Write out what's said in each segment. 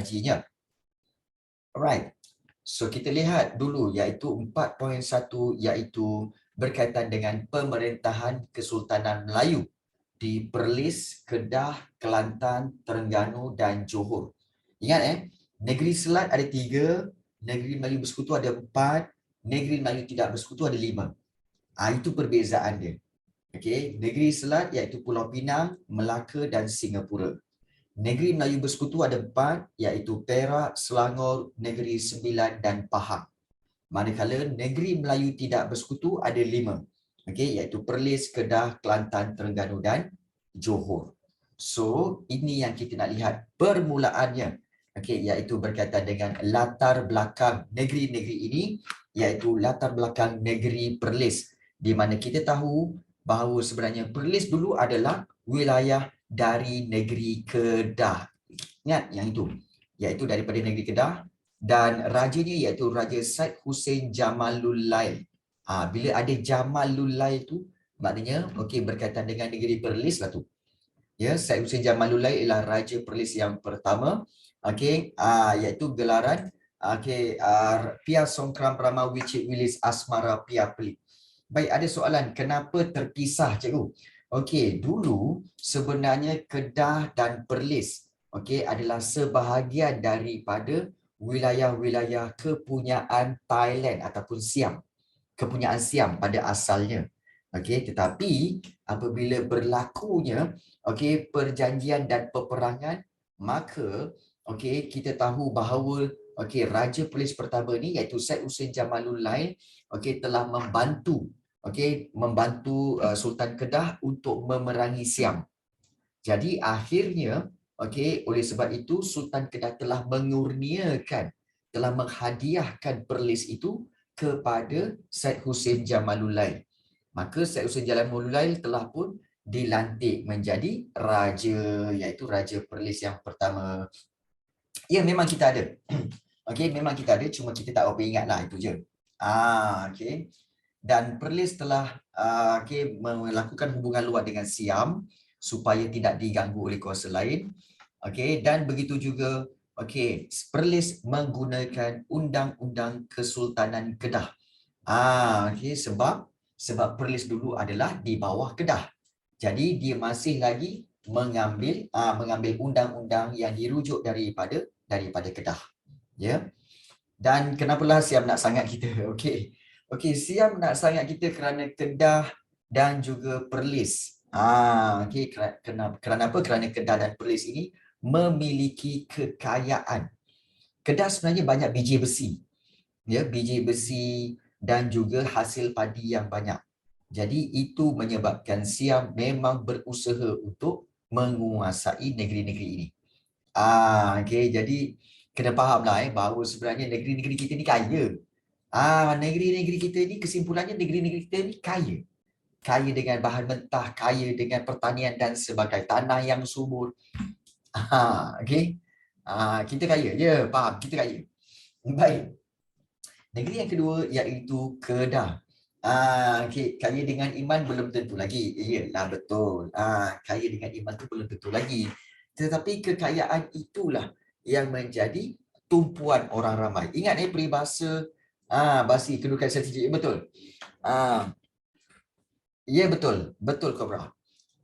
mengkajinya. Alright. So kita lihat dulu iaitu 4.1 iaitu berkaitan dengan pemerintahan Kesultanan Melayu di Perlis, Kedah, Kelantan, Terengganu dan Johor. Ingat negeri Selat ada 3, negeri Melayu Bersekutu ada 4, negeri Melayu Tidak Bersekutu ada 5. Itu perbezaan dia. Okey, negeri Selat iaitu Pulau Pinang, Melaka dan Singapura. Negeri Melayu Bersekutu ada 4 iaitu Perak, Selangor, Negeri Sembilan dan Pahang. Manakala negeri Melayu Tidak Bersekutu ada 5. Okey, iaitu Perlis, Kedah, Kelantan, Terengganu dan Johor. So, ini yang kita nak lihat permulaannya. Okey, iaitu berkaitan dengan latar belakang negeri-negeri ini, iaitu latar belakang negeri Perlis, di mana kita tahu bahawa sebenarnya Perlis dulu adalah wilayah dari negeri Kedah. Ingat yang itu, iaitu daripada negeri Kedah, dan rajanya iaitu Raja Said Hussein Jamalul Lail. Bila ada Jamalul Lail tu, maknanya berkaitan dengan negeri Perlis lah tu. Ya, Said Hussein Jamalul Lail ialah Raja Perlis yang pertama. Iaitu gelaran Pia Songkram Rama Wicit Wilis Asmara Pia Pelik. Baik, ada soalan, kenapa terpisah cikgu? Dulu sebenarnya Kedah dan Perlis adalah sebahagian daripada wilayah-wilayah kepunyaan Thailand ataupun Siam. Kepunyaan Siam pada asalnya. Tetapi apabila berlakunya perjanjian dan peperangan, maka kita tahu bahawa Raja Perlis pertama ni iaitu Said Hussein Jamalul Lail telah membantu Sultan Kedah untuk memerangi Siam. Jadi akhirnya oleh sebab itu Sultan Kedah telah mengurniakan, telah menghadiahkan Perlis itu kepada Said Hussein Jamalul Lail. Maka Said Hussein Jamalul Lail telah pun dilantik menjadi raja, iaitu Raja Perlis yang pertama. Ya, memang kita ada. Memang kita ada, cuma kita tak apa ingatlah, itu je. Dan Perlis telah melakukan hubungan luar dengan Siam supaya tidak diganggu oleh kuasa lain. Dan begitu juga Perlis menggunakan Undang-Undang Kesultanan Kedah. Sebab Perlis dulu adalah di bawah Kedah. Jadi dia masih lagi mengambil undang-undang yang dirujuk daripada Kedah. Ya. Dan kenapalah Siam nak sangat kita? Siam nak sangat kita kerana Kedah dan juga Perlis. Kerana apa? Kerana Kedah dan Perlis ini memiliki kekayaan. Kedah sebenarnya banyak biji besi. Ya, biji besi dan juga hasil padi yang banyak. Jadi itu menyebabkan Siam memang berusaha untuk menguasai negeri-negeri ini. Jadi kena fahamlah bahawa sebenarnya negeri-negeri kita ni kaya. Negeri-negeri kita ni, kesimpulannya negeri-negeri kita ni kaya. Kaya dengan bahan mentah, kaya dengan pertanian dan sebagainya, tanah yang subur. Kita kaya. Ya, faham, kita kaya. Baik. Negeri yang kedua iaitu Kedah. Kaya dengan iman belum tentu lagi. Iyalah, betul. Kaya dengan iman tu belum tentu lagi. Tetapi kekayaan itulah yang menjadi tumpuan orang ramai. Ingat peribahasa bahasa kedudukan strategik. Betul. Ya, betul. Betul, Kobra.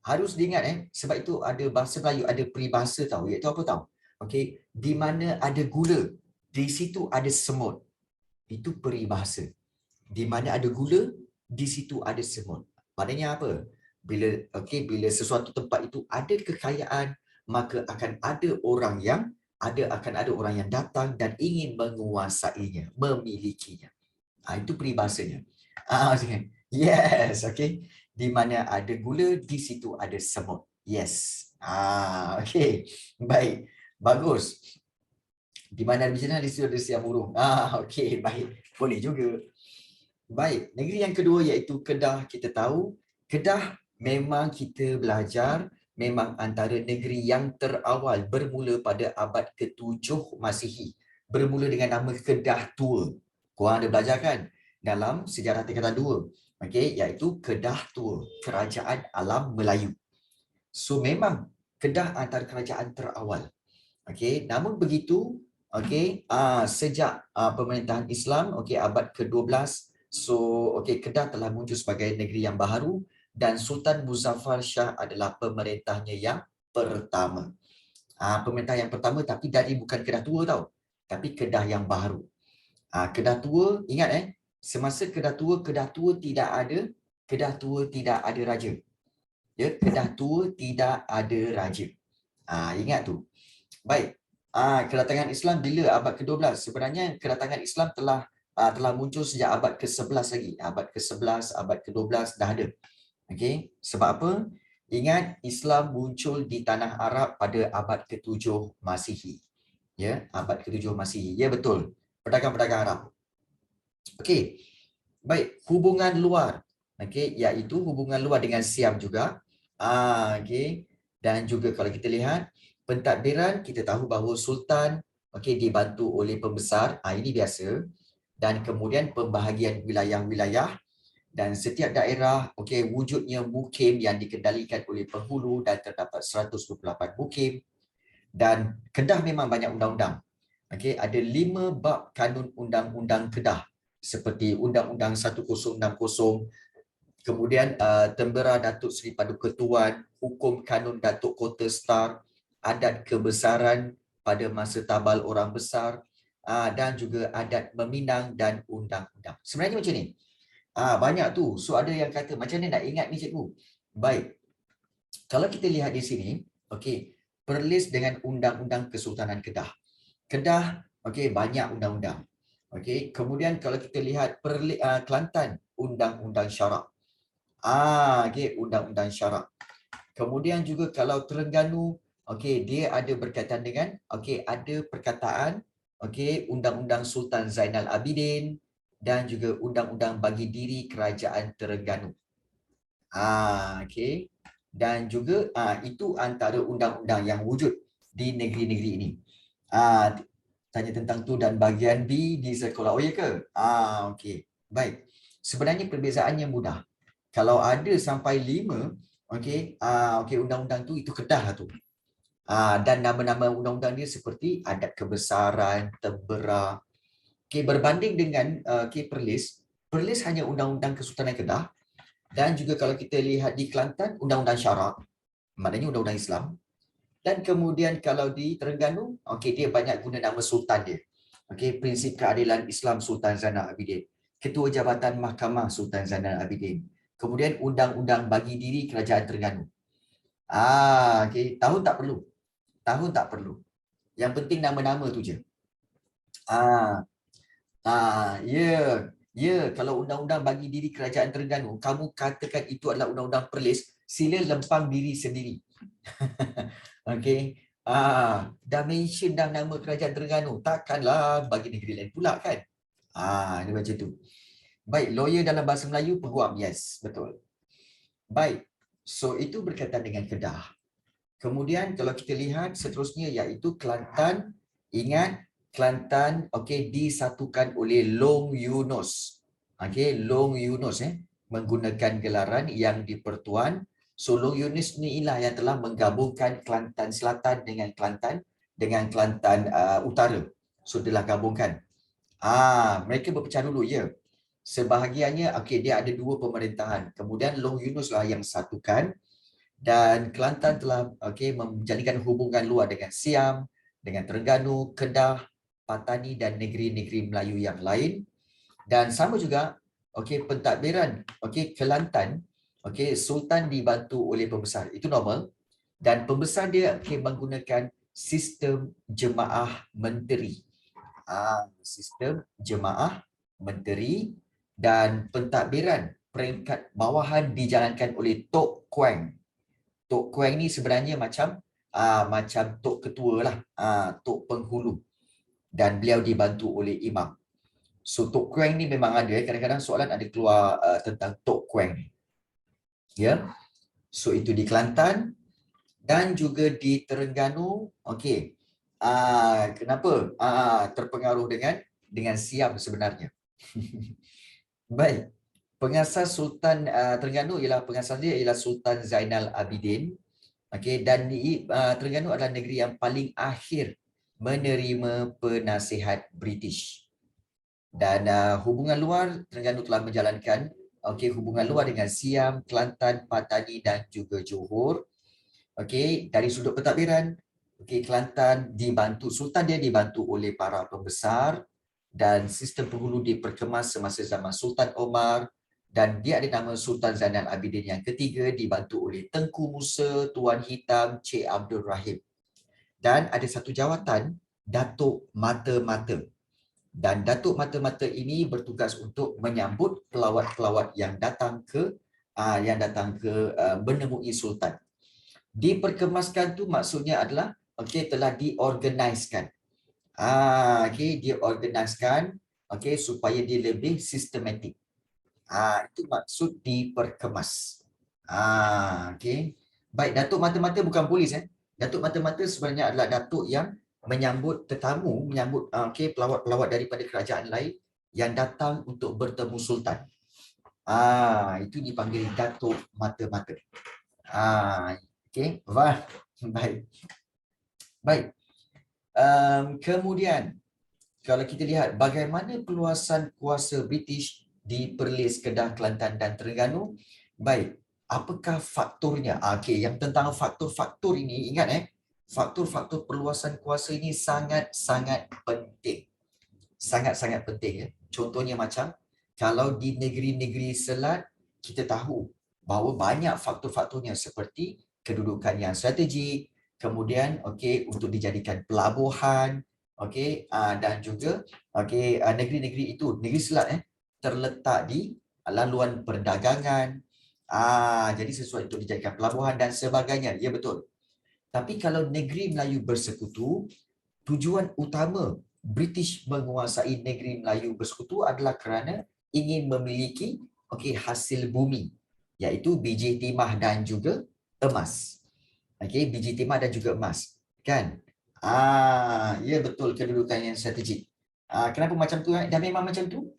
Harus diingat sebab itu ada bahasa Melayu, ada peribahasa tahu. Iaitu apa tahu? Di mana ada gula, di situ ada semut. Itu peribahasa. Di mana ada gula, di situ ada semut. Maknanya apa? Bila sesuatu tempat itu ada kekayaan, maka akan ada orang yang datang dan ingin menguasainya, memilikinya. Itu peribahasanya. Yes, di mana ada gula, di situ ada semut. Yes. Baik. Bagus. Di mana ada bijinan, di situ ada siang burung. Baik. Boleh juga. Baik, negeri yang kedua iaitu Kedah. Kita tahu Kedah memang kita belajar memang antara negeri yang terawal, bermula pada abad ke-7 Masihi. Bermula dengan nama Kedah Tua. Korang ada belajar kan? Dalam sejarah tingkatan 2. Iaitu Kedah Tua, Kerajaan Alam Melayu. So memang Kedah antara kerajaan terawal. Okey, namun begitu, okey, sejak pemerintahan Islam, okey, abad ke-12, so okey, Kedah telah muncul sebagai negeri yang baharu dan Sultan Muzaffar Shah adalah pemerintahnya yang pertama. Pemerintah yang pertama tapi dari bukan Kedah tua tau, tapi Kedah yang baharu. Kedah tua, ingat semasa Kedah tua tidak ada raja. Ya, Kedah tua tidak ada raja. Ingat tu. Baik. Kedatangan Islam bila abad ke-12? Sebenarnya kedatangan Islam telah muncul sejak abad ke-11 lagi. Abad ke-11, abad ke-12 dah ada. Okey, sebab apa? Ingat Islam muncul di tanah Arab pada abad ke-7 Masihi. Ya, abad ke-7 Masihi. Ya betul. Pedagang-pedagang Arab. Okey. Baik, hubungan luar. Okey, iaitu hubungan luar dengan Siam juga. Okey. Dan juga kalau kita lihat pentadbiran, kita tahu bahawa sultan okey dibantu oleh pembesar. Ini biasa. Dan kemudian pembahagian wilayah-wilayah dan setiap daerah okey wujudnya mukim yang dikendalikan oleh penghulu dan terdapat 128 mukim. Dan Kedah memang banyak undang-undang. Okey, ada 5 bab kanun undang-undang Kedah seperti Undang-Undang 1060, kemudian Tembera Datuk Seri Paduka Tuan, Hukum Kanun Datuk Kota Star, Adat Kebesaran pada masa tabal orang besar, dan juga Adat Meminang dan Undang-Undang. Sebenarnya macam ni. Banyak tu. So ada yang kata macam ni nak ingat ni cikgu. Baik. Kalau kita lihat di sini, okey, Perlis dengan Undang-Undang Kesultanan Kedah. Kedah, okey, banyak undang-undang. Okey, kemudian kalau kita lihat Kelantan, Undang-Undang Syarak. Okey, Undang-Undang Syarak. Kemudian juga kalau Terengganu, okey, dia ada berkaitan dengan okey, ada perkataan okey, Undang-Undang Sultan Zainal Abidin dan juga Undang-Undang Bagi Diri Kerajaan Terengganu. Okey. Dan juga itu antara undang-undang yang wujud di negeri-negeri ini. Tanya tentang tu dan bahagian B di sekolah. Oh ya ke? Okey. Baik. Sebenarnya perbezaannya mudah. Kalau ada sampai 5, okey, okey undang-undang tu itu Kedah lah tu. Dan nama-nama undang-undang dia seperti Adat Kebesaran, Tembera. Okey, berbanding dengan okey Perlis, Perlis hanya undang-undang Kesultanan Kedah dan juga kalau kita lihat di Kelantan Undang-Undang Syarak, maknanya undang-undang Islam. Dan kemudian kalau di Terengganu, okey dia banyak guna nama sultan dia. Okey, Prinsip Keadilan Islam Sultan Zainal Abidin. Ketua Jabatan Mahkamah Sultan Zainal Abidin. Kemudian Undang-Undang Bagi Diri Kerajaan Terengganu. Okey, tahun tak perlu. Tahun tak perlu. Yang penting nama-nama tu je. Ya. Ya, kalau undang-undang bagi diri Kerajaan Terengganu, kamu katakan itu adalah undang-undang Perlis, sila lempang diri sendiri. Okey. Dah mention dah nama Kerajaan Terengganu, takkanlah bagi negeri lain pula kan? Ini macam tu. Baik, lawyer dalam bahasa Melayu peguam, yes, betul. Baik. So itu berkaitan dengan Kedah. Kemudian kalau kita lihat seterusnya iaitu Kelantan, ingat Kelantan okey disatukan oleh Long Yunus. Okey, Long Yunus menggunakan gelaran yang di-Pertuan. So Long Yunus ni ialah yang telah menggabungkan Kelantan Selatan dengan Kelantan Utara. So telah gabungkan. Mereka berpecah dulu ya. Sebahagiannya okey dia ada 2 pemerintahan. Kemudian Long Yunus lah yang satukan dan Kelantan telah okey menjadikan hubungan luar dengan Siam, dengan Terengganu, Kedah, Patani dan negeri-negeri Melayu yang lain. Dan sama juga okey pentadbiran okey Kelantan okey sultan dibantu oleh pembesar. Itu normal dan pembesar dia okey menggunakan sistem jemaah menteri. Sistem jemaah menteri dan pentadbiran peringkat bawahan dijalankan oleh Tok Kuang. Tok Kuang ni sebenarnya macam Tok Ketua lah, Tok Penghulu. Dan beliau dibantu oleh Imam. So Tok Kuang ni memang ada, kadang-kadang soalan ada keluar tentang Tok Kuang ni. Ya. So itu di Kelantan dan juga di Terengganu. Okey. Kenapa? Terpengaruh dengan Siam sebenarnya. Baik. Pengasas Sultan Terengganu ialah pengasas dia ialah Sultan Zainal Abidin. Okey, dan Terengganu adalah negeri yang paling akhir menerima penasihat British. Dan hubungan luar, Terengganu telah menjalankan hubungan luar dengan Siam, Kelantan, Patani dan juga Johor. Dari sudut pentadbiran, Kelantan dibantu, Sultan dia dibantu oleh para pembesar dan sistem penghulu diperkemas semasa zaman Sultan Omar, dan dia ada nama Sultan Zainal Abidin yang ketiga, dibantu oleh Tengku Musa, Tuan Hitam, Cik Abdul Rahim. Dan ada satu jawatan, Datuk Mata-Mata. Dan Datuk Mata-Mata ini bertugas untuk menyambut pelawat-pelawat yang datang ke menemui Sultan. Diperkemaskan tu maksudnya adalah telah diorganiskan. Diorganiskan supaya dia lebih sistematik. Itu maksud diperkemas. Baik, Datuk Mata-Mata bukan polis. Datuk Mata-Mata sebenarnya adalah datuk yang menyambut tetamu, menyambut pelawat-pelawat daripada kerajaan lain yang datang untuk bertemu Sultan. Itu dipanggil Datuk Mata-Mata. Baik. Kemudian kalau kita lihat bagaimana peluasan kuasa British di Perlis, Kedah, Kelantan dan Terengganu. Baik, apakah faktornya? Yang tentang faktor-faktor ini, ingat faktor-faktor perluasan kuasa ini sangat-sangat penting. Sangat-sangat penting. Contohnya macam, kalau di negeri-negeri selat, kita tahu bahawa banyak faktor-faktornya seperti kedudukan yang strategik, kemudian untuk dijadikan pelabuhan, dan juga negeri-negeri itu, negeri selat terletak di laluan perdagangan, jadi sesuai untuk dijadikan pelabuhan dan sebagainya. Ya, betul. Tapi kalau negeri Melayu bersekutu, tujuan utama British menguasai negeri Melayu bersekutu adalah kerana ingin memiliki hasil bumi, iaitu biji timah dan juga emas. Biji timah dan juga emas, kan? Ya, betul, kedudukan yang strategik. Kenapa macam tu? Dah memang macam tu.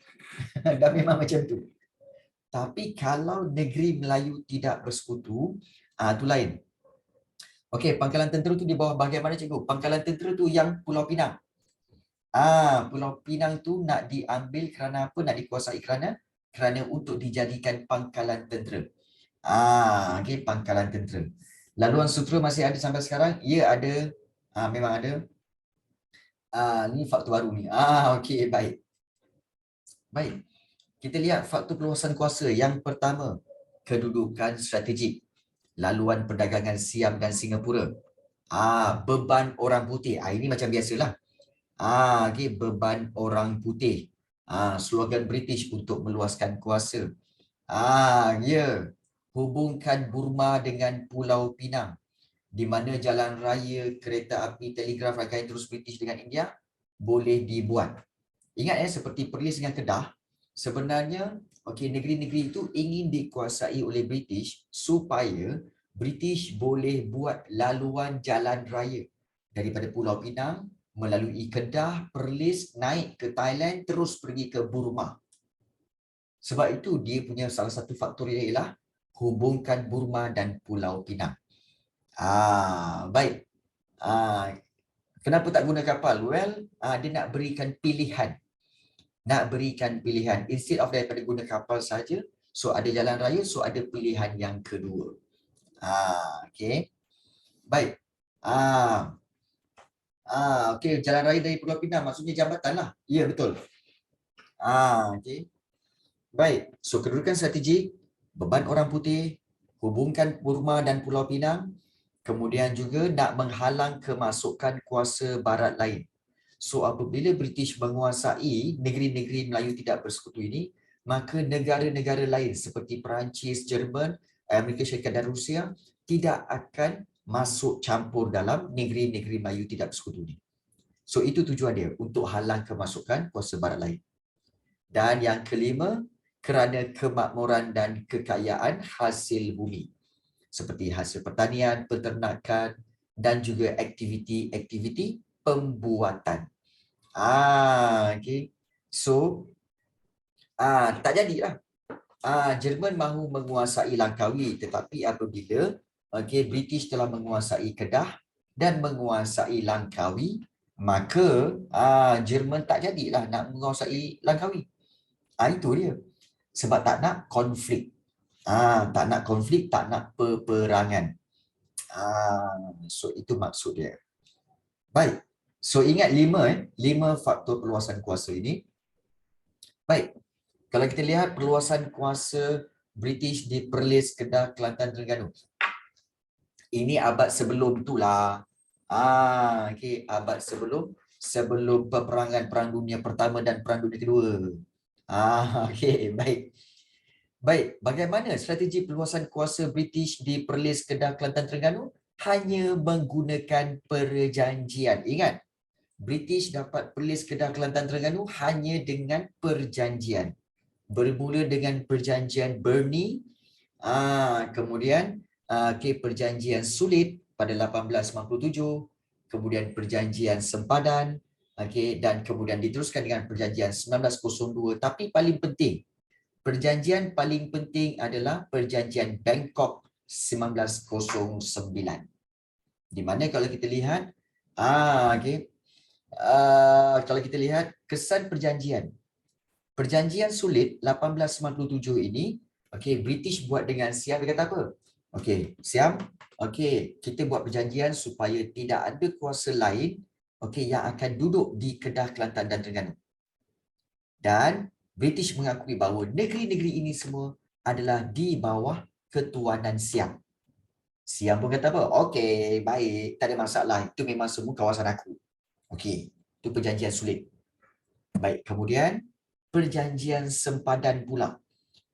Dah memang macam tu. Tapi kalau negeri Melayu tidak bersekutu, itu lain. Pangkalan tentera tu di bawah bahagian mana, cikgu? Pangkalan tentera tu yang Pulau Pinang. Pulau Pinang tu nak diambil kerana apa? Nak dikuasai kerana untuk dijadikan pangkalan tentera. Pangkalan tentera. Laluan sutera masih ada sampai sekarang? Ya, ada. Memang ada. Ni faktor baru ni. Baik. Baik. Kita lihat faktor perluasan kuasa. Yang pertama, kedudukan strategik. Laluan perdagangan Siam dan Singapura. Beban orang putih. Ini macam biasalah. Beban orang putih. Slogan British untuk meluaskan kuasa. Hubungkan Burma dengan Pulau Pinang, di mana jalan raya, kereta api, telegraf, rangkaian terus British dengan India boleh dibuat. Ingat seperti Perlis dengan Kedah, sebenarnya negeri-negeri itu ingin dikuasai oleh British supaya British boleh buat laluan jalan raya daripada Pulau Pinang melalui Kedah, Perlis, naik ke Thailand, terus pergi ke Burma. Sebab itu dia punya salah satu faktor ialah hubungkan Burma dan Pulau Pinang. Baik. Kenapa tak guna kapal? Well, dia nak berikan pilihan. Instead of daripada guna kapal saja, so ada jalan raya, so ada pilihan yang kedua. Baik. Jalan raya dari Pulau Pinang maksudnya jambatan lah. Ya, betul. Baik. So kedudukan strategik, beban orang putih, hubungkan Burma dan Pulau Pinang, kemudian juga nak menghalang kemasukan kuasa barat lain. So apabila British menguasai negeri-negeri Melayu tidak bersekutu ini, maka negara-negara lain seperti Perancis, Jerman, Amerika Syarikat dan Rusia tidak akan masuk campur dalam negeri-negeri Melayu tidak bersekutu ini. So itu tujuan dia, untuk halang kemasukan kuasa barat lain. Dan yang kelima, kerana kemakmuran dan kekayaan hasil bumi, seperti hasil pertanian, peternakan dan juga aktiviti-aktiviti pembuatan. So tak jadilah. Jerman mahu menguasai Langkawi, tetapi apabila British telah menguasai Kedah dan menguasai Langkawi, Maka Jerman tak jadilah nak menguasai Langkawi. Itu dia. Sebab tak nak konflik. Tak nak konflik, tak nak peperangan. So itu maksud dia. Baik. So ingat 5 faktor perluasan kuasa ini. Baik. Kalau kita lihat perluasan kuasa British di Perlis, Kedah, Kelantan, Terengganu. Ini abad sebelum itulah. Okey, abad sebelum peperangan Perang Dunia Pertama dan Perang Dunia Kedua. Okey, baik. Baik, bagaimana strategi perluasan kuasa British di Perlis, Kedah, Kelantan, Terengganu? Hanya menggunakan perjanjian. Ingat, British dapat Perlis, Kedah, Kelantan, Terengganu hanya dengan perjanjian. Bermula dengan perjanjian Burney, kemudian perjanjian Sulit pada 1897, kemudian perjanjian Sempadan, dan kemudian diteruskan dengan perjanjian 1902. Tapi paling penting, perjanjian paling penting adalah perjanjian Bangkok 1909. Di mana kalau kita lihat, kalau kita lihat kesan perjanjian. Perjanjian Sulit 1897 ini, British buat dengan Siam. Dia kata apa? Siam, kita buat perjanjian supaya tidak ada kuasa lain yang akan duduk di Kedah, Kelantan dan Terengganu. Dan British mengakui bahawa negeri-negeri ini semua adalah di bawah ketuanan Siam. Siam pun kata apa? Okey, baik, tak ada masalah. Itu memang semua kawasan aku. Itu perjanjian Sulit. Baik, kemudian perjanjian Sempadan pula,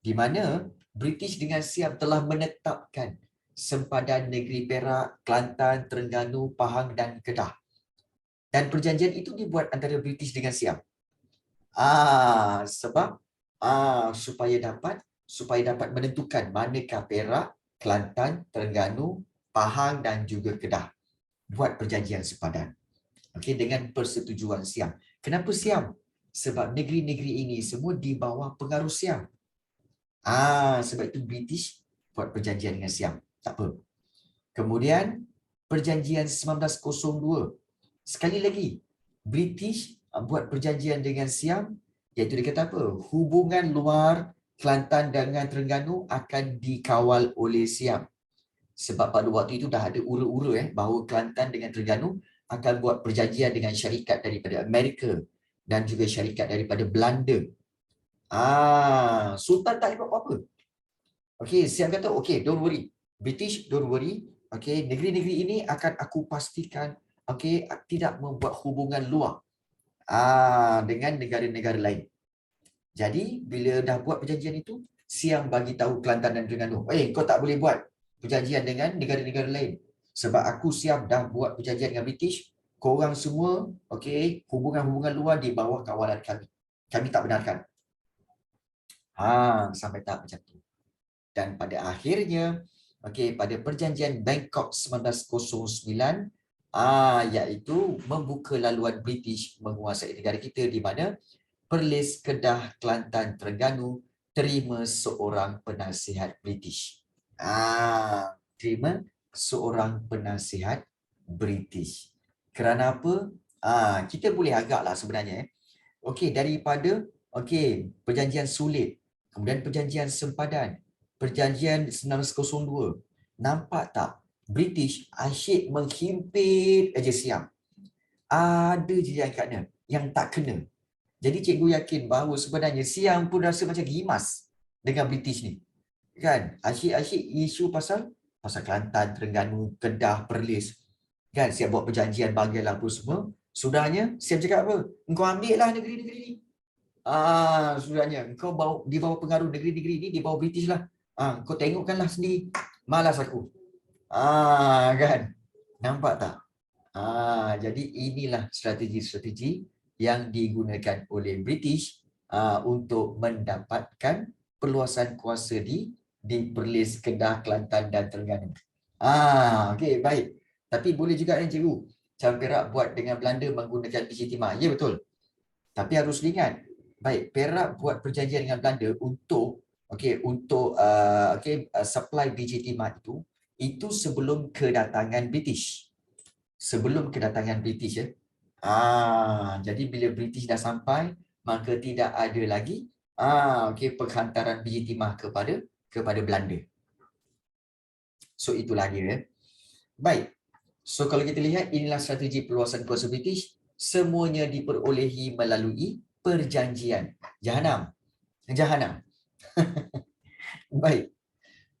di mana British dengan Siam telah menetapkan sempadan negeri Perak, Kelantan, Terengganu, Pahang dan Kedah. Dan perjanjian itu dibuat antara British dengan Siam. Sebab supaya dapat menentukan manakah Perak, Kelantan, Terengganu, Pahang dan juga Kedah. Buat perjanjian sempadan. Dengan persetujuan Siam. Kenapa Siam? Sebab negeri-negeri ini semua di bawah pengaruh Siam. Sebab itu British buat perjanjian dengan Siam. Tak apa. Kemudian perjanjian 1902. Sekali lagi, British buat perjanjian dengan Siam, iaitu dia kata apa? Hubungan luar Kelantan dengan Terengganu akan dikawal oleh Siam. Sebab pada waktu itu dah ada ura-ura bahawa Kelantan dengan Terengganu akan buat perjanjian dengan syarikat daripada Amerika dan juga syarikat daripada Belanda. Sultan tak boleh buat apa-apa. Siam kata, don't worry. British, don't worry. Negeri-negeri ini akan aku pastikan tidak membuat hubungan luar dengan negara-negara lain. Jadi, bila dah buat perjanjian itu, Siam bagi tahu Kelantan dan Terengganu, kau tak boleh buat perjanjian dengan negara-negara lain. Sebab aku Siam dah buat perjanjian dengan British, korang semua, hubungan-hubungan luar di bawah kawalan kami. Kami tak benarkan. Sampai tahap macam tu. Dan pada akhirnya, pada perjanjian Bangkok 1909, iaitu membuka laluan British menguasai negara kita, di mana Perlis, Kedah, Kelantan, Terengganu terima seorang penasihat British. Terima seorang penasihat British. Kerana apa? Kita boleh agaklah sebenarnya. Daripada perjanjian Sulit, kemudian perjanjian Sempadan, perjanjian 1902. Nampak tak? British asyik menghimpit aja Siam. Ada je yang kena, yang tak kena. Jadi cikgu yakin bahawa sebenarnya Siam pun rasa macam gimas dengan British ni. Kan? Asyik-asyik isu pasal Kelantan, Terengganu, Kedah, Perlis. Kan? Siap buat perjanjian bagilah apa semua. Sudahnya, Siap cakap apa? Engkau ambil lah negeri-negeri ni. Sudahnya, engkau di bawah pengaruh negeri-negeri ni, di bawah British lah. Kau tengokkanlah sendiri. Malas aku. Kan? Nampak tak? Jadi inilah strategi-strategi yang digunakan oleh British untuk mendapatkan perluasan kuasa di Perlis, Kedah, Kelantan dan Terengganu. Baik. Tapi boleh juga cikgu, macam Perak buat dengan Belanda menggunakan biji timah. Ya, betul. Tapi harus diingat, baik, Perak buat perjanjian dengan Belanda untuk supply biji timah itu sebelum kedatangan British. Sebelum kedatangan British Jadi bila British dah sampai, maka tidak ada lagi penghantaran biji timah kepada Belanda. So itulah dia. Baik. So kalau kita lihat, inilah strategi perluasan kuasa British. Semuanya diperolehi melalui perjanjian. Jahanam. Baik.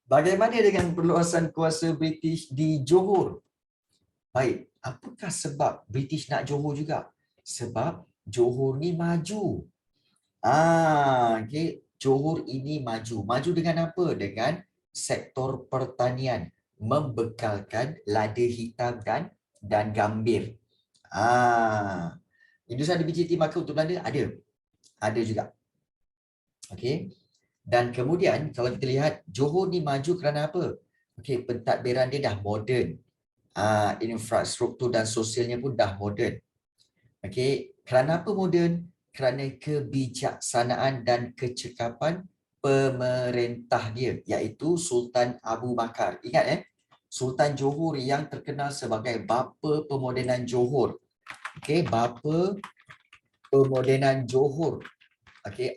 Bagaimana dengan perluasan kuasa British di Johor? Baik. Apakah sebab British nak Johor juga? Sebab Johor ni maju. Johor ini maju. Maju dengan apa? Dengan sektor pertanian. Membekalkan lada hitam dan gambir. Industri ada biji timah untuk Belanda? Ada juga. Okey. Dan kemudian kalau kita lihat, Johor ni maju kerana apa? Okey, pentadbiran dia dah moden. Infrastruktur dan sosialnya pun dah moden. Okey, kerana apa moden? Kerana kebijaksanaan dan kecekapan pemerintah dia, iaitu Sultan Abu Bakar. Ingat Sultan Johor yang terkenal sebagai bapa pemodenan Johor. Okey, bapa pemodenan Johor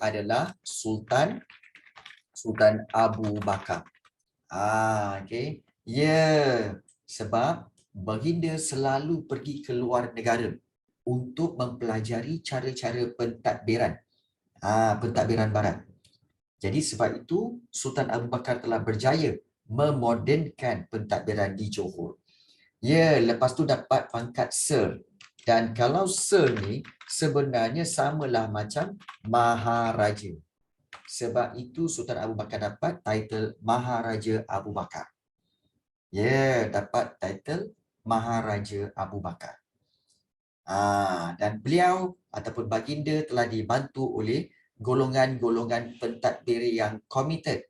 adalah Sultan Abu Bakar. Okey. Sebab baginda selalu pergi ke luar negara untuk mempelajari cara-cara pentadbiran. Pentadbiran barat. Jadi sebab itu Sultan Abu Bakar telah berjaya memodenkan pentadbiran di Johor. Lepas tu dapat pangkat Sir. Dan kalau Sir ni sebenarnya samalah macam Maharaja. Sebab itu Sultan Abu Bakar dapat title Maharaja Abu Bakar. Dapat title Maharaja Abu Bakar. Dan beliau ataupun baginda telah dibantu oleh golongan-golongan pentadbir yang committed.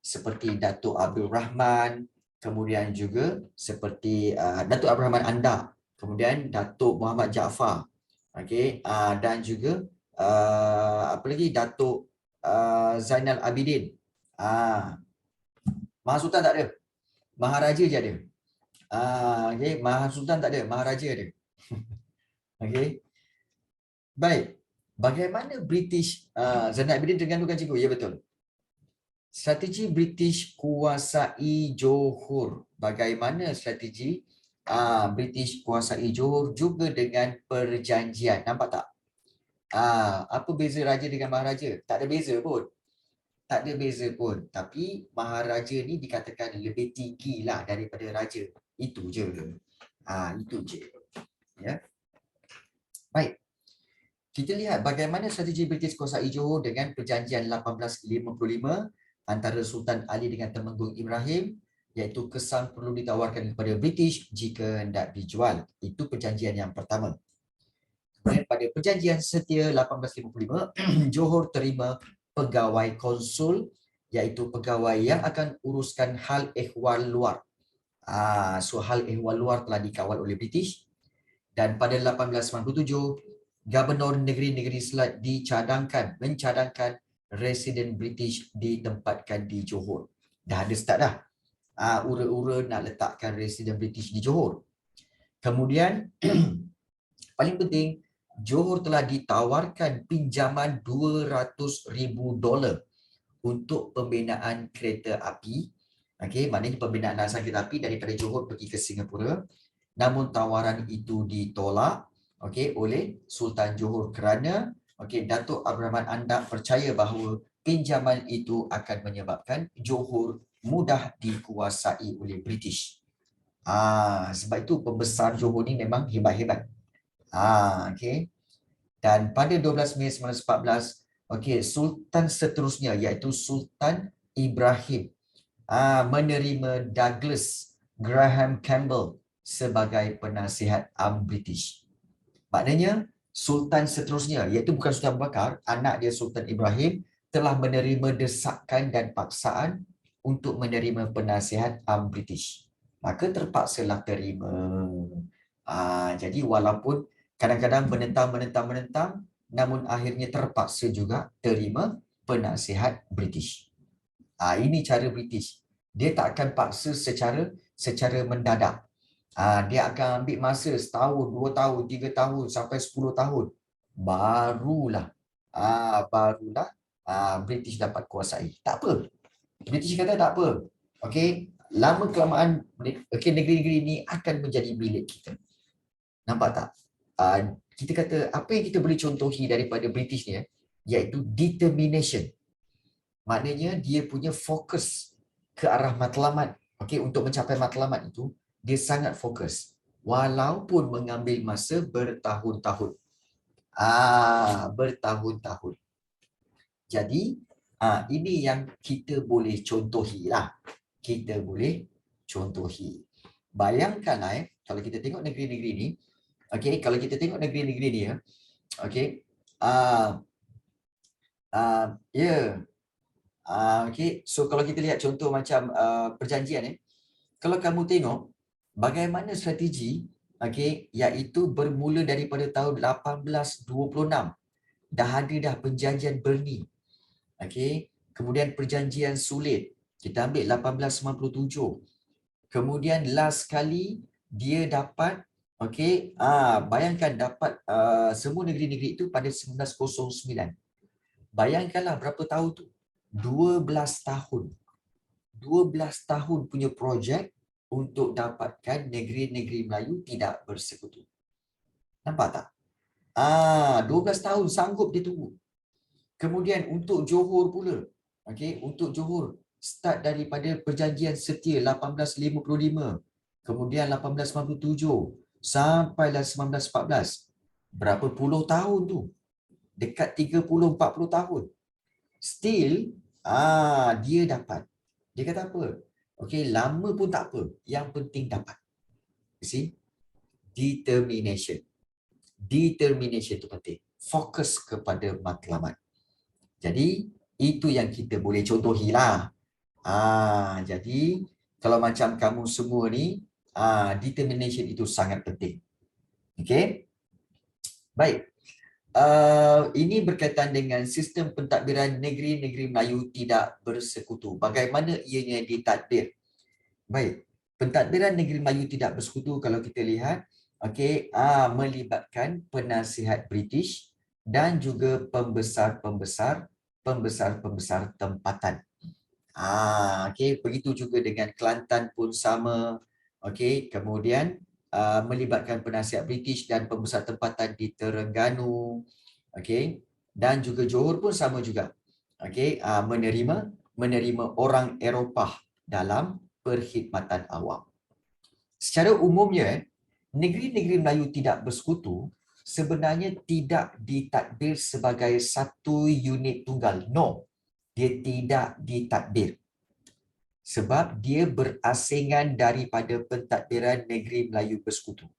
Seperti Datuk Abdul Rahman, kemudian juga seperti Datuk Abdul Rahman Anda, kemudian Datuk Muhammad Jaafar, dan juga apa lagi, Datuk Zainal Abidin. Mahasultan tak ada, Maharaja je ada. Mahasultan tak ada, Maharaja ada. Baik. Bagaimana British Zainal Abidin terganggukan cikgu? Ya, betul. Strategi British kuasai Johor. Bagaimana strategi British kuasai Johor? Juga dengan perjanjian. Nampak tak? Apa beza raja dengan maharaja? Tak ada beza pun. Tapi maharaja ni dikatakan lebih tinggi lah daripada raja. Itu je. Itu je. Ya. Baik. Kita lihat bagaimana strategi British kuasai Johor dengan perjanjian 1855 antara Sultan Ali dengan Temenggung Ibrahim, iaitu kesan perlu ditawarkan kepada British jika hendak dijual. Itu perjanjian yang pertama. Kemudian pada perjanjian setia 1855, Johor terima pegawai konsul, iaitu pegawai yang akan uruskan hal ehwal luar. So hal ehwal luar telah dikawal oleh British. Dan pada 1897, Gubernur negeri-negeri Selat mencadangkan residen British ditempatkan di Johor. Dah ada start dah. Ura-ura nak letakkan residen British di Johor. Kemudian paling penting, Johor telah ditawarkan pinjaman $200,000 untuk pembinaan kereta api. Maknanya pembinaan asal kereta api daripada Johor pergi ke Singapura. Namun tawaran itu ditolak oleh Sultan Johor kerana Datuk Abdul Rahman Anda percaya bahawa pinjaman itu akan menyebabkan Johor mudah dikuasai oleh British. Sebab itu pembesar Johor ni memang hebat-hebat. Dan pada 12 Mei 1914, Sultan seterusnya iaitu Sultan Ibrahim menerima Douglas Graham Campbell sebagai penasihat British. Maknanya Sultan seterusnya, iaitu bukan Sultan Abu Bakar, anak dia Sultan Ibrahim telah menerima desakan dan paksaan untuk menerima penasihat British. Maka terpaksalah terima. Jadi walaupun kadang-kadang menentang, namun akhirnya terpaksa juga terima penasihat British. Ini cara British. Dia tak akan paksa secara mendadak. Dia akan ambil masa setahun, 2 tahun, 3 tahun sampai 10 tahun. Barulah British dapat kuasai. Tak apa. British kata tak apa. Okey, lama kelamaan negeri-negeri ini akan menjadi milik kita. Nampak tak? Kita kata apa yang kita boleh contohi daripada British ni iaitu determination. Maknanya dia punya fokus ke arah matlamat. Okey, untuk mencapai matlamat itu dia sangat fokus walaupun mengambil masa bertahun-tahun. Bertahun-tahun. Jadi ini yang kita boleh contohi lah. Kita boleh contohi. Bayangkanlah kalau kita tengok negeri-negeri ni, okey, kalau kita tengok negeri-negeri ni okey, okey, so kalau kita lihat contoh macam perjanjian kalau kamu tengok bagaimana strategi, okey, iaitu bermula daripada tahun 1826 dah ada dah perjanjian Berni. Okey, kemudian perjanjian Sulit kita ambil 1897. Kemudian last kali dia dapat, okey, bayangkan dapat semua negeri-negeri itu pada 1909. Bayangkanlah berapa tahun tu? 12 tahun. 12 tahun punya projek untuk dapatkan negeri-negeri Melayu tidak bersekutu. Nampak tak? 12 tahun sanggup dia tunggu. Kemudian untuk Johor pula. Okey, untuk Johor start daripada perjanjian Setia 1855. Kemudian 1897 sampailah 1914. Berapa puluh tahun tu? Dekat 30-40 tahun. Still dia dapat. Dia kata apa? Okey, lama pun tak apa. Yang penting dapat. You see? Determination. Determination itu penting. Fokus kepada matlamat. Jadi, itu yang kita boleh contohilah. Jadi, kalau macam kamu semua ni, determination itu sangat penting. Okey? Baik. Ini berkaitan dengan sistem pentadbiran negeri-negeri Melayu tidak bersekutu. Bagaimana ianya ditadbir? Baik. Pentadbiran negeri Melayu tidak bersekutu kalau kita lihat, okey, melibatkan penasihat British dan juga pembesar-pembesar tempatan. Okey, begitu juga dengan Kelantan pun sama. Okey, kemudian melibatkan penasihat British dan pembesar tempatan di Terengganu. Okey, dan juga Johor pun sama juga. Okey, menerima orang Eropah dalam perkhidmatan awam. Secara umumnya, negeri-negeri Melayu tidak bersekutu sebenarnya tidak ditadbir sebagai satu unit tunggal. No, dia tidak ditadbir. Sebab dia berasingan daripada pentadbiran negeri Melayu bersekutu.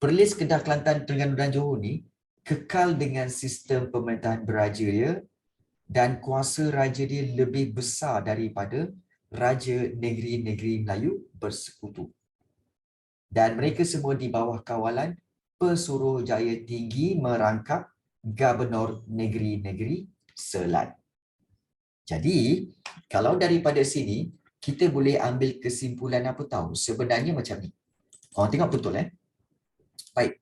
Perlis Kedah, Kelantan, Terengganu dan Johor ni kekal dengan sistem pemerintahan beraja dia dan kuasa raja dia lebih besar daripada raja negeri-negeri Melayu bersekutu. Dan mereka semua di bawah kawalan Pesuruhjaya Tinggi merangkap Gubernur Negeri-Negeri Selat. Jadi, kalau daripada sini, kita boleh ambil kesimpulan apa tahu? Sebenarnya macam ni. Korang tengok betul Baik.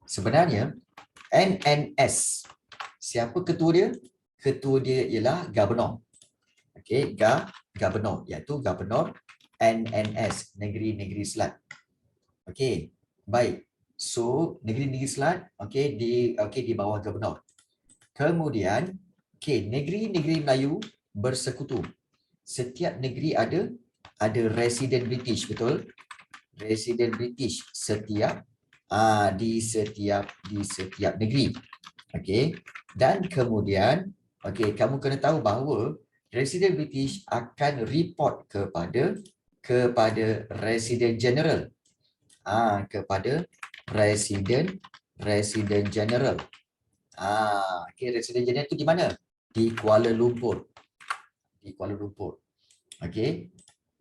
Sebenarnya, NNS. Siapa ketua dia? Ketua dia ialah Gubernur. Okey, Gubernur, iaitu Gubernur NNS, Negeri-Negeri Selat. Okey, baik. So, Negeri-Negeri Selat, di bawah Gubernur. Kemudian, negeri-negeri Melayu bersekutu. Setiap negeri ada residen British, betul? Residen British di setiap negeri. Okey. Dan kemudian, kamu kena tahu bahawa residen British akan report kepada residen general. Kepada residen general. Residen general itu di mana? Di Kuala Lumpur. Okey.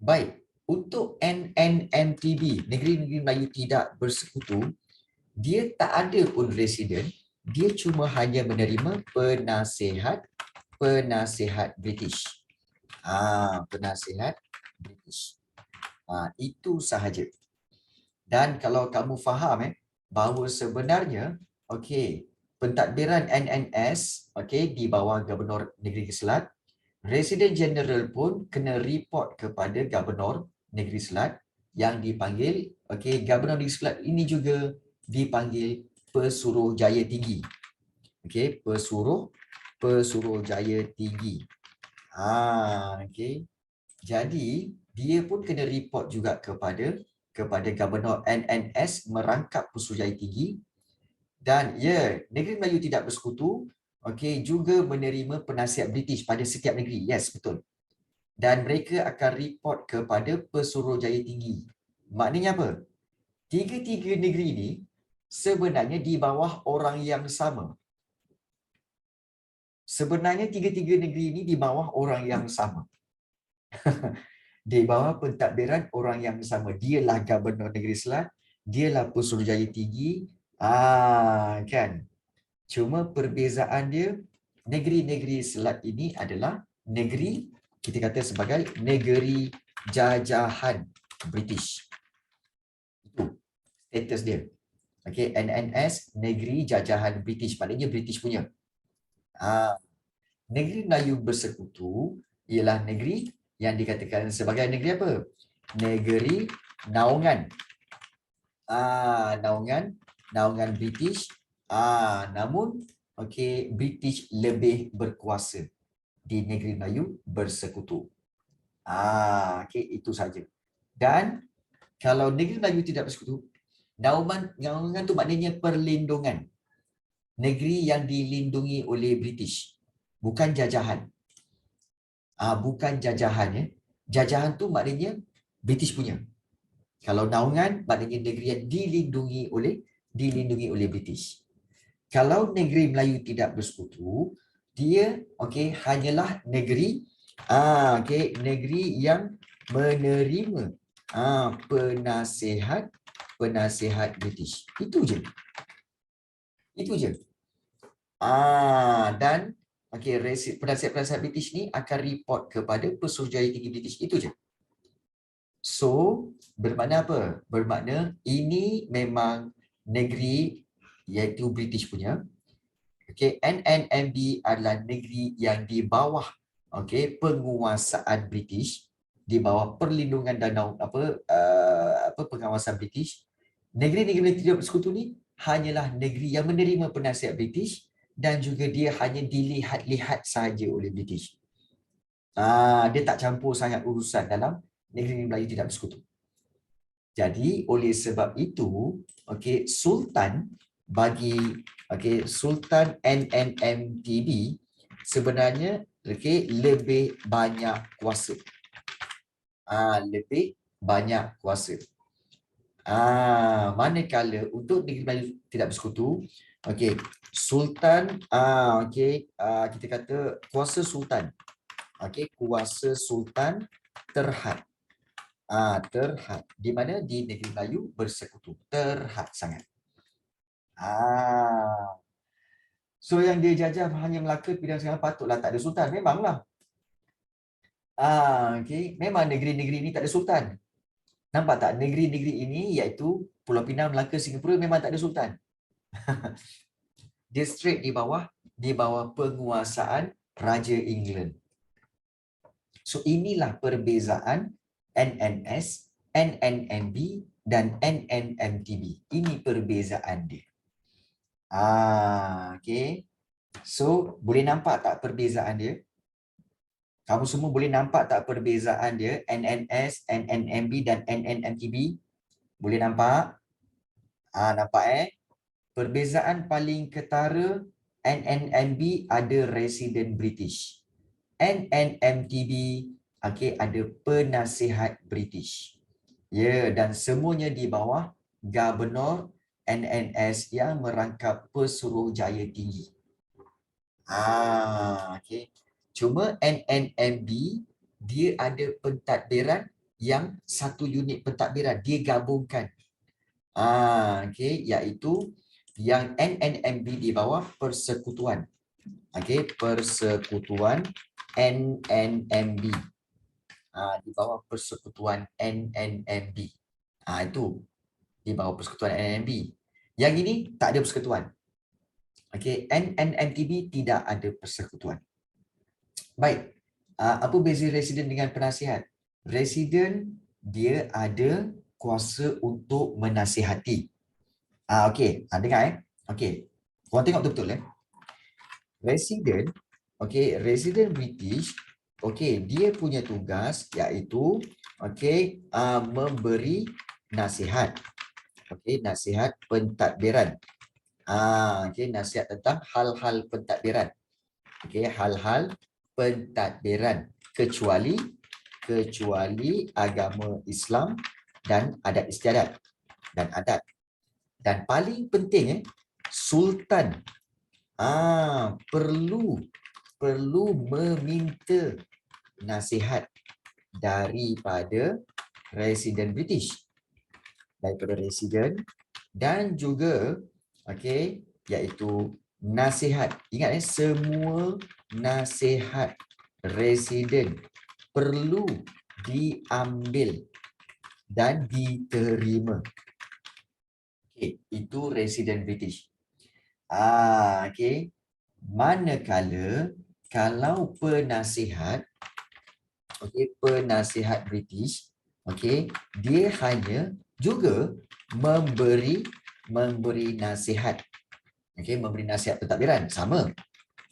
Baik. Untuk NNMTB, negeri-negeri Melayu tidak bersekutu, dia tak ada pun residen, dia cuma hanya menerima penasihat British. Penasihat British. Itu sahaja. Dan kalau kamu faham bahawa sebenarnya pentadbiran NNS di bawah Gubernur Negeri Keselat, Residen Jeneral pun kena report kepada Gubernur Negeri Keselat yang dipanggil Gubernur Negeri Keselat ini juga dipanggil Pesuruhjaya Tinggi. Pesuruhjaya Tinggi. Jadi dia pun kena report juga kepada Gubernur NNS merangkap Pesuruhjaya Tinggi. Dan Negeri Melayu Tidak Bersekutu juga menerima penasihat British pada setiap negeri. Yes, betul. Dan mereka akan report kepada Pesuruhjaya Tinggi. Maknanya apa? Tiga-tiga negeri ini sebenarnya di bawah orang yang sama. Sebenarnya tiga-tiga negeri ini di bawah orang yang sama. Di bawah pentadbiran orang yang sama. Dialah Gubernur Negeri Keselat, dialah Pesuruhjaya Tinggi. Kan? Cuma perbezaan dia, negeri-negeri Selat ini adalah negeri, kita kata sebagai negeri jajahan British. Itu status dia. NNS, negeri jajahan British. Maknanya British punya. Negeri Melayu Bersekutu ialah negeri yang dikatakan sebagai negeri apa? Negeri naungan. Naungan British. Namun British lebih berkuasa di Negeri Melayu Bersekutu. Itu saja. Dan kalau Negeri Melayu Tidak Bersekutu, naungan tu maknanya perlindungan. Negeri yang dilindungi oleh British, bukan jajahan. Bukan jajahan. Jajahan tu maknanya British punya. Kalau naungan maknanya negeri yang dilindungi oleh British. Kalau Negeri Melayu Tidak Bersekutu, dia hanyalah negeri negeri yang menerima penasihat British. Itu je. Dan penasihat British ni akan report kepada Pesuruhjaya Tinggi British. Itu je. So, bermakna apa? Bermakna ini memang negeri iaitu British punya. NNMB adalah negeri yang di bawah penguasaan British, di bawah perlindungan dan pengawasan British. Negeri-negeri Tidak Bersekutu ni hanyalah negeri yang menerima penasihat British dan juga dia hanya dilihat-lihat sahaja oleh British. Dia tak campur sangat urusan dalam Negeri Melayu Tidak Bersekutu. Jadi oleh sebab itu, Sultan bagi Sultan NNMTB sebenarnya lebih banyak kuasa. Lebih banyak kuasa. Manakala untuk Negeri Melayu Tidak Bersekutu, Sultan kita kata kuasa Sultan. Kuasa Sultan terhad. Terhad. Di mana? Di Negeri Melayu Bersekutu. Terhad sangat. So yang dia jajah hanya Melaka, Pinang sekarang patutlah tak ada sultan. Memanglah. Memang negeri-negeri ini tak ada sultan. Nampak tak? Negeri-negeri ini iaitu Pulau Pinang, Melaka, Singapura memang tak ada sultan. Dia straight di bawah penguasaan Raja England. So inilah perbezaan NNS, NNMB dan NNMTB. Ini perbezaan dia. So boleh nampak tak perbezaan dia? Kamu semua boleh nampak tak perbezaan dia? NNS, NNMB dan NNMTB? Boleh nampak? Nampak Perbezaan paling ketara, NNMB ada residen British. NNMTB ada penasihat British. Dan semuanya di bawah Gubernur NNS yang merangkap Pesuruhjaya Tinggi. Cuma NNMB dia ada pentadbiran yang satu unit pentadbiran dia gabungkan. Iaitu yang NNMB di bawah persekutuan. Persekutuan NNMB. Di bawah persekutuan NNMB. Itu. di bawah persekutuan NNMB. Yang ini tak ada persekutuan. Okey, NNMTB tidak ada persekutuan. Baik. Apa beza residen dengan penasihat? Residen dia ada kuasa untuk menasihati. Okey, dengar Okey. Korang tengok betul-betul Residen, okey, residen British, okey, dia punya tugas iaitu okey, memberi nasihat. Okey, nasihat pentadbiran. Okey, nasihat tentang hal-hal pentadbiran. Okey, hal-hal pentadbiran kecuali agama Islam dan adat istiadat dan adat. Dan paling penting sultan perlu meminta nasihat daripada residen British, daripada residen, dan juga okey, iaitu nasihat. Ingat semua nasihat residen perlu diambil dan diterima. Okey, itu residen British. Okey. Manakala kalau penasihat, okey, penasihat British, okey, dia hanya juga memberi nasihat. Okey, memberi nasihat pentadbiran sama.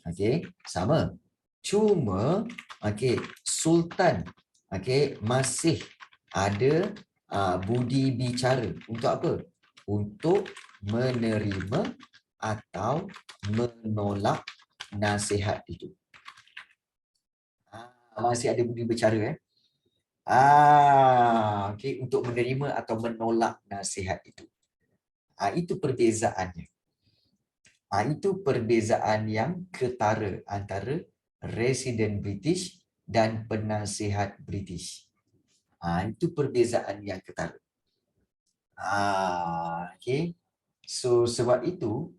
Okey, sama. Cuma okey, sultan okey masih ada budi bicara untuk apa? Untuk menerima atau menolak nasihat itu. Masih ada budi bicara okey, untuk menerima atau menolak nasihat itu. Itu perbezaannya. Itu perbezaan yang ketara antara residen British dan penasihat British. Itu perbezaan yang ketara. Okay. So sebab itu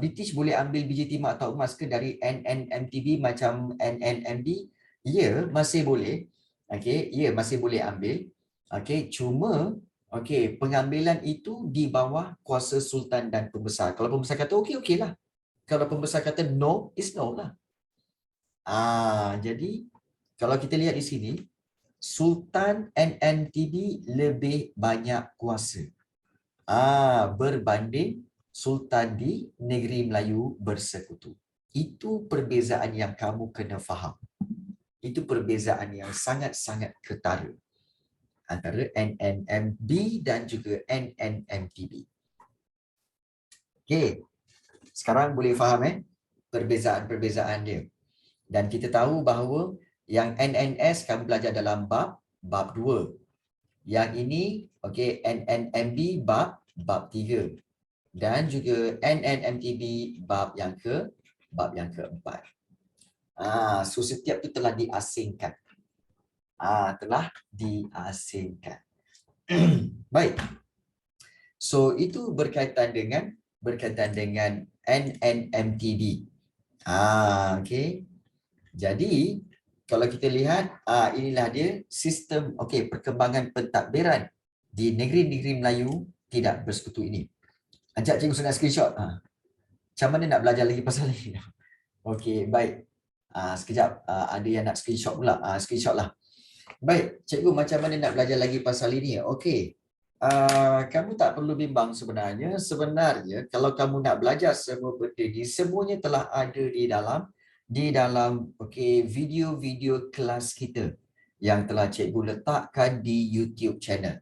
British boleh ambil biji timah atau emas ke dari NNMTB macam NNMB? Ya, masih boleh. Okay, ya masih boleh ambil. Okay, cuma pengambilan itu di bawah kuasa sultan dan pembesar. Kalau pembesar kata okey, okey lah. Kalau pembesar kata no, is no lah. Jadi kalau kita lihat di sini, Sultan NNTB lebih banyak kuasa berbanding Sultan di Negeri Melayu Bersekutu. Itu perbezaan yang kamu kena faham. Itu perbezaan yang sangat-sangat ketara antara NNMB dan juga NNMTB. Okey. Sekarang boleh faham perbezaan-perbezaan dia. Dan kita tahu bahawa yang NNS kamu belajar dalam bab 2. Yang ini okey, NNMB bab 3 dan juga NNMTB bab yang keempat. So setiap itu telah diasingkan. Telah diasingkan. Baik. So itu berkaitan dengan NNMTB. Okey. Jadi kalau kita lihat inilah dia sistem perkembangan pentadbiran di negeri-negeri Melayu tidak bersekutu ini. Ajak cikgu senang screenshot. Macam mana nak belajar lagi pasal ni? Okey, baik. Sekejap ada yang nak screenshot pula. Screenshot lah. Baik, cikgu macam mana nak belajar lagi pasal ini? Okey. Kamu tak perlu bimbang sebenarnya. Sebenarnya kalau kamu nak belajar semua benda ni, semuanya telah ada di dalam video-video kelas kita yang telah cikgu letakkan di YouTube channel.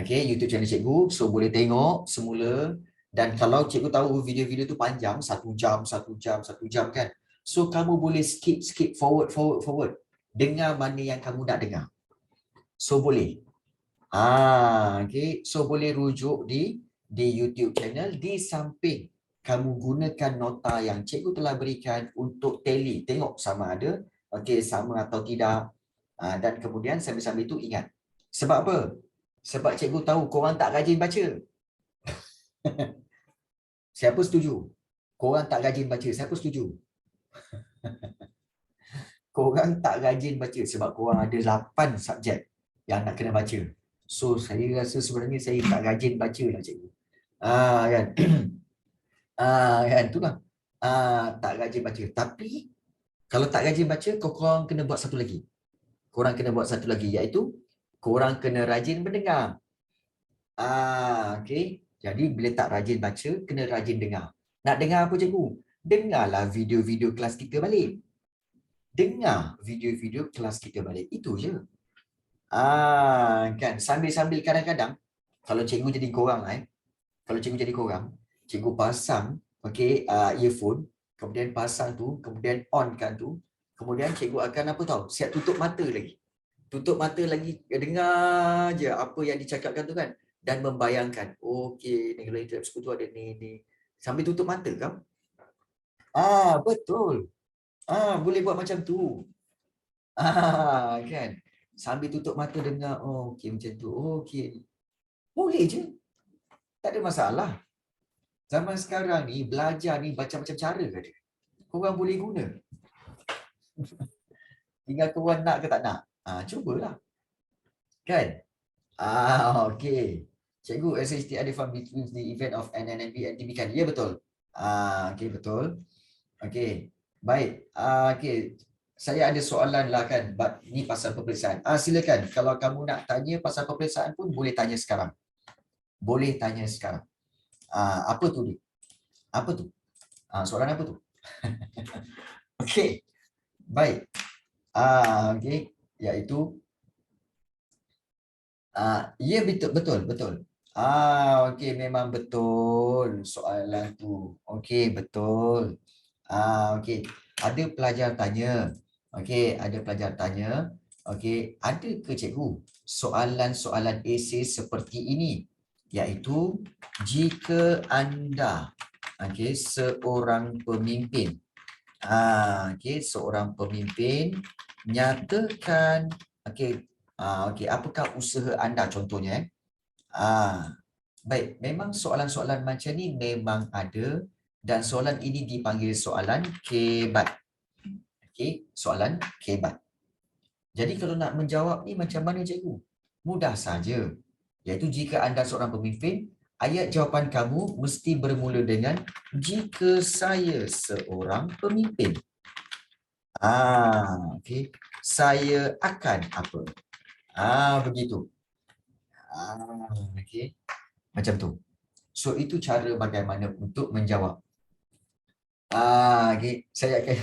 YouTube channel cikgu, so boleh tengok semula. Dan kalau cikgu tahu video-video tu panjang, 1 jam kan. So kamu boleh skip forward. Dengar mana yang kamu nak dengar. So boleh. So boleh rujuk di YouTube channel. Di samping kamu gunakan nota yang cikgu telah berikan untuk tally. Tengok sama ada sama atau tidak. Dan kemudian sambil-sambil itu ingat. Sebab apa? Sebab cikgu tahu korang tak rajin baca. Siapa setuju? Korang tak rajin baca. Siapa setuju? Korang tak rajin baca sebab korang ada 8 subjek yang nak kena baca. So saya rasa sebenarnya saya tak rajin baca lah cikgu. Kan. Kan itulah. Tak rajin baca. Tapi kalau tak rajin baca, korang kena buat satu lagi. Korang kena buat satu lagi, iaitu korang kena rajin mendengar. Okey. Jadi bila tak rajin baca, kena rajin dengar. Nak dengar apa cikgu? Dengarlah video-video kelas kita balik. Dengar video-video kelas kita balik. Itu je. Kan sambil-sambil kadang-kadang kalau cikgu jadi korang kalau cikgu jadi korang, cikgu pasang earphone, kemudian pasang tu, kemudian on kan tu, kemudian cikgu akan apa tahu, siap tutup mata lagi. Tutup mata lagi, dengar je apa yang dicakapkan tu kan, dan membayangkan, okey, negara itu sekutu ada ni. Sambil tutup mata kan? Betul. Boleh buat macam tu. Kan? Sambil tutup mata dengar, okey macam tu. Okey. Boleh je. Tak ada masalah. Zaman sekarang ni belajar ni macam-macam cara ke dia. Korang boleh guna. Tinggal korang nak ke tak nak. Cubalah. Kan? Okey. Cikgu, SHT ada fund between the event of NNNB and TB kan? Ya betul. Okey betul. Okey. Baik. Okey. Saya ada soalan lah kan. Ni pasal peperiksaan. Silakan. Kalau kamu nak tanya pasal peperiksaan pun boleh tanya sekarang. Boleh tanya sekarang. Apa tu dia? Apa tu? Soalan apa tu? Okey. Baik. Okey. Iaitu ya betul. Okey, memang betul soalan tu. Okey, betul. Okey. Ada pelajar tanya. Okey, ada pelajar tanya. Okey, ada ke cikgu soalan-soalan esei seperti ini? Iaitu jika anda seorang pemimpin. Okey, seorang pemimpin nyatakan apakah usaha anda contohnya baik, memang soalan-soalan macam ni memang ada dan soalan ini dipanggil soalan kebat. Okey, soalan kebat. Jadi kalau nak menjawab ni macam mana cikgu? Mudah saja. Iaitu jika anda seorang pemimpin, ayat jawapan kamu mesti bermula dengan jika saya seorang pemimpin. Okey. Saya akan apa? Begitu. Okey. Macam tu. So itu cara bagaimana untuk menjawab. Okey, saya akan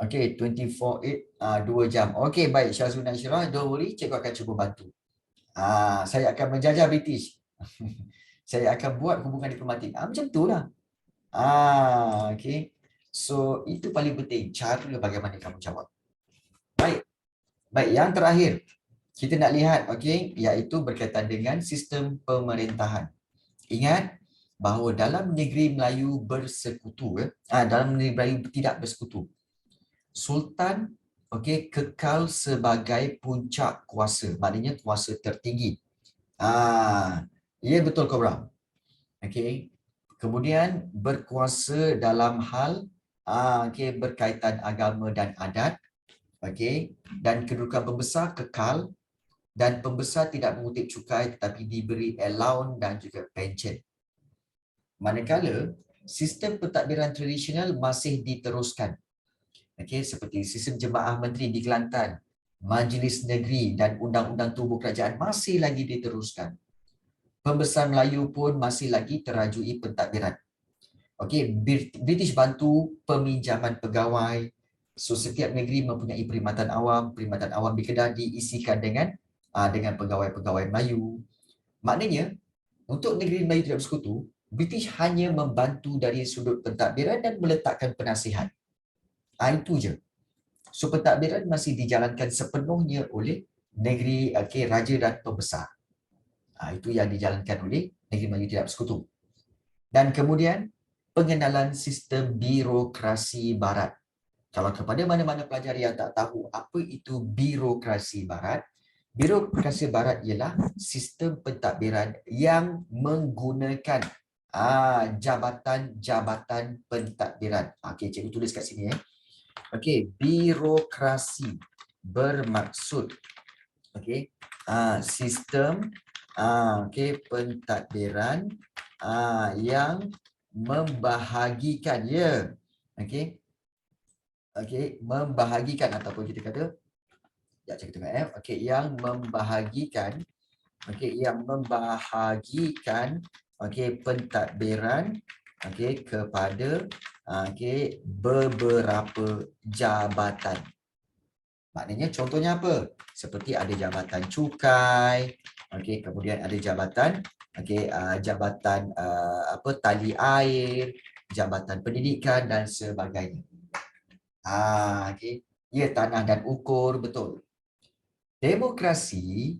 okey, 24/8 2 jam. Okey, baik Syazuna Syirah, don't worry, cikgu akan cuba bantu. Saya akan menjajah British. Saya akan buat hubungan diplomatik. Macam itulah. Okey. So itu paling penting, cara bagaimana kamu jawab. Baik. Baik, yang terakhir kita nak lihat iaitu berkaitan dengan sistem pemerintahan. Ingat bahawa dalam negeri Melayu bersekutu dalam negeri Melayu tidak bersekutu, Sultan kekal sebagai puncak kuasa, maknanya kuasa tertinggi. Ya betul korang. Kemudian berkuasa dalam hal berkaitan agama dan adat. Dan kedudukan pembesar kekal dan pembesar tidak mengutip cukai tetapi diberi allowance dan juga pension. Manakala sistem pentadbiran tradisional masih diteruskan. Seperti sistem jemaah menteri di Kelantan, majlis negeri dan undang-undang tubuh kerajaan masih lagi diteruskan. Pembesar Melayu pun masih lagi terajui pentadbiran. British bantu peminjaman pegawai. So setiap negeri mempunyai perkhidmatan awam di Kedah diisikan dengan pegawai-pegawai Melayu. Maknanya untuk negeri Melayu tidak bersekutu, British hanya membantu dari sudut pentadbiran dan meletakkan penasihat. Itu je. So pentadbiran masih dijalankan sepenuhnya oleh negeri raja dan pembesar. Itu yang dijalankan oleh negeri Melayu tidak bersekutu. Dan kemudian pengenalan sistem birokrasi barat. Kalau kepada mana-mana pelajar yang tak tahu apa itu birokrasi barat, birokrasi barat ialah sistem pentadbiran yang menggunakan jabatan-jabatan pentadbiran. Okey, cikgu tulis kat sini. Okey, birokrasi bermaksud Okey. Sistem pentadbiran yang membahagikan, ya. Okey. Okey, membahagikan ataupun kita kata saya tengok okey, yang membahagikan, okey, yang membahagikan pentadbiran kepada beberapa jabatan. Maknanya contohnya apa? Seperti ada jabatan cukai, kemudian ada jabatan jabatan tali air, jabatan pendidikan dan sebagainya. Ya, tanah dan ukur, betul. Demokrasi,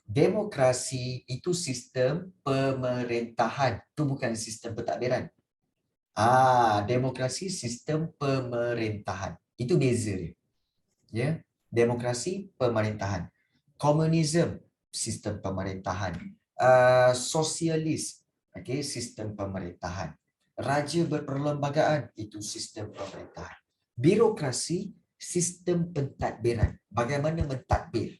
demokrasi itu sistem pemerintahan, itu bukan sistem pentadbiran. Demokrasi sistem pemerintahan. Itu beza dia. Ya, demokrasi pemerintahan. Komunisme sistem pemerintahan. Sosialis, sistem pemerintahan. Raja berperlembagaan, itu sistem pemerintahan. Birokrasi sistem pentadbiran. Bagaimana mentadbir?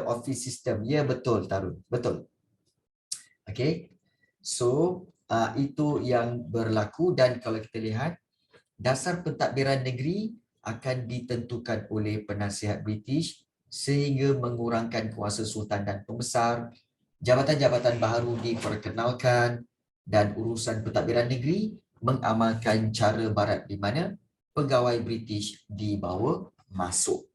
Office system. Ya, betul, Tarun. Betul. So, itu yang berlaku, dan kalau kita lihat, dasar pentadbiran negeri akan ditentukan oleh penasihat British sehingga mengurangkan kuasa sultan dan pembesar. Jabatan-jabatan baru diperkenalkan dan urusan pentadbiran negeri mengamalkan cara barat di mana pegawai British dibawa masuk.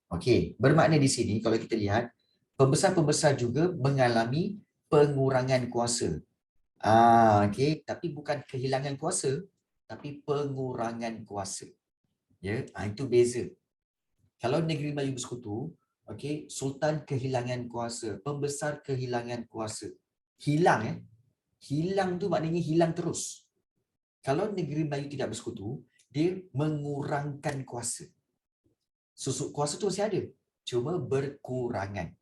Okey, bermakna di sini kalau kita lihat, pembesar-pembesar juga mengalami pengurangan kuasa. Tapi bukan kehilangan kuasa, tapi pengurangan kuasa. Ya, itu beza. Kalau negeri Melayu Bersekutu, sultan kehilangan kuasa, pembesar kehilangan kuasa. Hilang hilang tu maknanya hilang terus. Kalau negeri Melayu tidak bersekutu, dia mengurangkan kuasa. Kuasa tu masih ada, cuma berkurangan.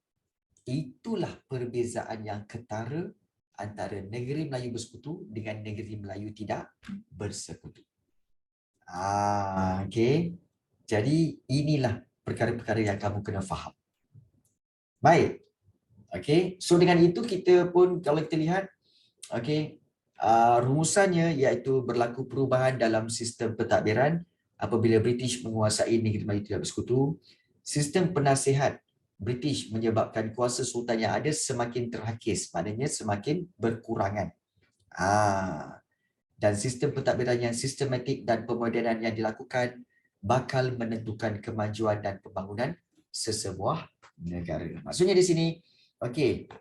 Itulah perbezaan yang ketara antara negeri Melayu Bersekutu dengan negeri Melayu tidak bersekutu. Jadi inilah perkara-perkara yang kamu kena faham. Baik. So dengan itu kita pun kalau kita lihat rumusannya iaitu berlaku perubahan dalam sistem pentadbiran apabila British menguasai negeri Melayu tidak bersekutu. Sistem penasihat British menyebabkan kuasa sultan yang ada semakin terhakis, maknanya semakin berkurangan. Dan sistem pentadbiran yang sistematik dan pemodenan yang dilakukan bakal menentukan kemajuan dan pembangunan sesebuah negara. Maksudnya di sini,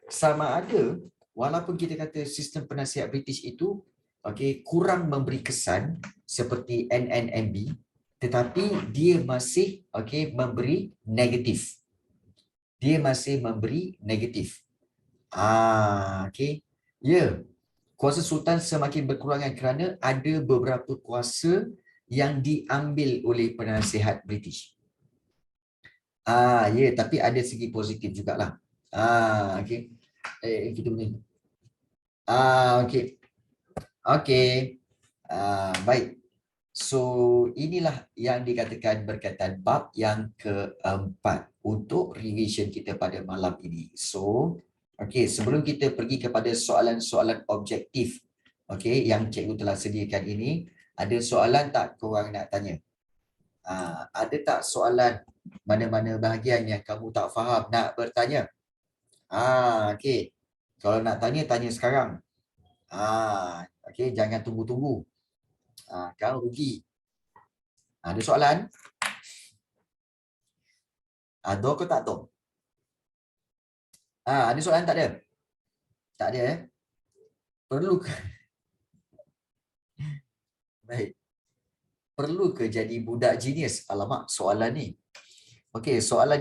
sama ada walaupun kita kata sistem penasihat British itu kurang memberi kesan seperti NNMB, tetapi dia masih memberi negatif. Dia masih memberi negatif. Kuasa sultan semakin berkurangan kerana ada beberapa kuasa yang diambil oleh penasihat British. Tapi ada segi positif jugalah. Kita boleh. Baik. So, inilah yang dikatakan berkaitan bab yang keempat untuk revision kita pada malam ini. So, sebelum kita pergi kepada soalan-soalan objektif yang cikgu telah sediakan ini, ada soalan tak korang nak tanya? Ada tak soalan mana-mana bahagian yang kamu tak faham nak bertanya? Kalau nak tanya, tanya sekarang. Jangan tunggu-tunggu. Kau rugi. Ada soalan? Ada ke tak tahu? Ada soalan tak ada? Tak ada Perlu ke? Baik. Perlu ke jadi budak genius? Alamak, soalan ni. Soalan